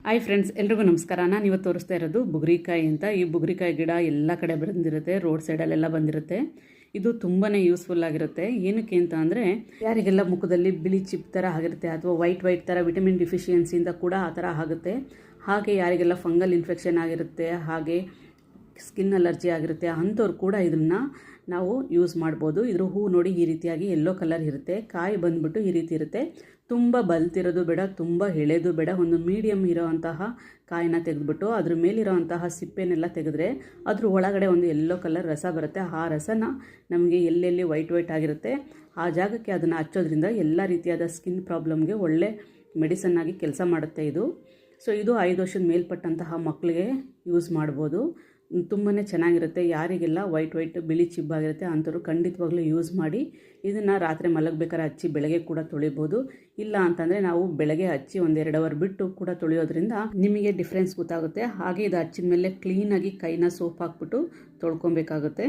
Hi friends, ಎಲ್ರಿಗೂ ನಮಸ್ಕಾರ. ನಾನು ಇವತ್ತು ತೋರಿಸ್ತಾ ಇರೋದು ಬುಗ್ರಿಕಾಯಿ ಅಂತ. ಈ ಬುಗ್ರಿಕಾಯಿ ಗಿಡ ಎಲ್ಲ ಕಡೆ ಬಂದಿರುತ್ತೆ, ರೋಡ್ ಸೈಡಲ್ಲೆಲ್ಲ ಬಂದಿರುತ್ತೆ. ಇದು ತುಂಬಾ ಯೂಸ್ಫುಲ್ ಆಗಿರುತ್ತೆ. ಏನಕ್ಕೆ ಅಂತ ಅಂದರೆ, ಯಾರಿಗೆಲ್ಲ ಮುಖದಲ್ಲಿ ಬಿಳಿ ಚಿಪ್ ಥರ ಆಗಿರುತ್ತೆ ಅಥವಾ ವೈಟ್ ಥರ ವಿಟಮಿನ್ ಡಿಫಿಷಿಯನ್ಸಿಯಿಂದ ಕೂಡ ಆ ಥರ ಆಗುತ್ತೆ. ಹಾಗೆ ಯಾರಿಗೆಲ್ಲ ಫಂಗಲ್ ಇನ್ಫೆಕ್ಷನ್ ಆಗಿರುತ್ತೆ, ಹಾಗೆ ಸ್ಕಿನ್ ಅಲರ್ಜಿ ಆಗಿರುತ್ತೆ, ಅಂಥವ್ರು ಕೂಡ ಇದನ್ನು ನಾವು ಯೂಸ್ ಮಾಡ್ಬೋದು. ಇದ್ರ ಹೂ ನೋಡಿ ಈ ರೀತಿಯಾಗಿ ಯೆಲ್ಲೋ ಕಲರ್ ಇರುತ್ತೆ, ಕಾಯಿ ಬಂದ್ಬಿಟ್ಟು ಈ ರೀತಿ ಇರುತ್ತೆ. ತುಂಬ ಬಲ್ತಿರೋದು ಬೇಡ, ತುಂಬ ಎಳೆದು ಬೇಡ, ಒಂದು ಮೀಡಿಯಮ್ ಇರೋವಂತಹ ಕಾಯಿನ ತೆಗೆದುಬಿಟ್ಟು ಅದ್ರ ಮೇಲಿರೋವಂತಹ ಸಿಪ್ಪೆನೆಲ್ಲ ತೆಗೆದ್ರೆ ಅದ್ರ ಒಳಗಡೆ ಒಂದು ಯೆಲ್ಲೋ ಕಲರ್ ರಸ ಬರುತ್ತೆ. ಆ ರಸನ ನಮಗೆ ಎಲ್ಲೆಲ್ಲಿ ವೈಟ್ ಆಗಿರುತ್ತೆ ಆ ಜಾಗಕ್ಕೆ ಅದನ್ನು ಹಚ್ಚೋದ್ರಿಂದ ಎಲ್ಲ ರೀತಿಯಾದ ಸ್ಕಿನ್ ಪ್ರಾಬ್ಲಮ್ಗೆ ಒಳ್ಳೆ ಮೆಡಿಸನ್ ಆಗಿ ಕೆಲಸ ಮಾಡುತ್ತೆ ಇದು. ಸೊ ಇದು 5 ವರ್ಷದ ಮೇಲ್ಪಟ್ಟಂತಹ ಮಕ್ಕಳಿಗೆ ಯೂಸ್ ಮಾಡ್ಬೋದು. ತುಂಬಾ ಚೆನ್ನಾಗಿರುತ್ತೆ. ಯಾರಿಗೆಲ್ಲ ವೈಟ್ ಬಿಳಿ ಚಿಬ್ಬಾಗಿರುತ್ತೆ ಅಂಥವ್ರು ಖಂಡಿತವಾಗ್ಲೂ ಯೂಸ್ ಮಾಡಿ. ಇದನ್ನು ರಾತ್ರಿ ಮಲಗಬೇಕಾದ್ರೆ ಹಚ್ಚಿ ಬೆಳಗ್ಗೆ ಕೂಡ ತೊಳಿಬೋದು. ಇಲ್ಲ ಅಂತಂದರೆ ನಾವು ಬೆಳಗ್ಗೆ ಹಚ್ಚಿ 1-2 ಅವರ್ ಬಿಟ್ಟು ಕೂಡ ತೊಳೆಯೋದ್ರಿಂದ ನಿಮಗೆ ಡಿಫ್ರೆನ್ಸ್ ಗೊತ್ತಾಗುತ್ತೆ. ಹಾಗೆ ಇದು ಹಚ್ಚಿದ ಮೇಲೆ ಕ್ಲೀನಾಗಿ ಕೈನ ಸೋಪ್ ಹಾಕ್ಬಿಟ್ಟು ತೊಳ್ಕೊಬೇಕಾಗುತ್ತೆ.